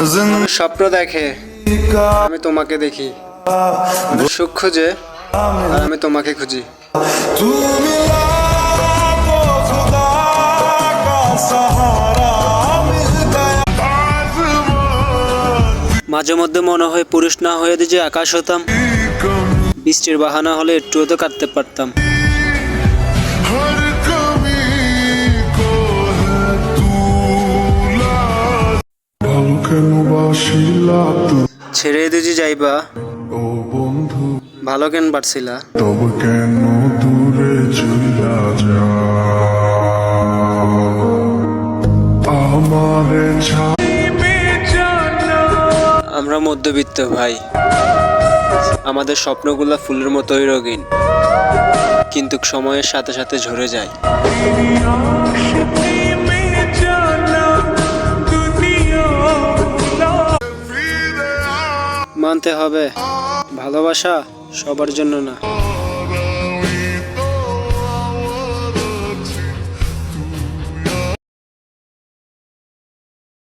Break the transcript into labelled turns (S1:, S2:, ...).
S1: স্বপ্ন দেখে, আমি তোমাকে দেখি। সুখ খুঁজে, আর আমি তোমাকে খুঁজি। মাঝে মধ্যে মনে হয় পুরুষ না হয়ে যে আকাশ হতাম, বৃষ্টির বাহানা হলে একটুও তো কাটতে পারতাম। ছেড়ে দিজি যাইবা ভালো কেন পারছিলা,
S2: তবে কেন দূরে চইলা যা আমারে
S1: আমরা মধ্যবিত্ত ভাই, আমাদের স্বপ্নগুলো ফুলের মতোই রঙিন, কিন্তু সময়ের সাথে সাথে ঝরে যায়। মানতে হবে, ভালোবাসা সবার জন্য না।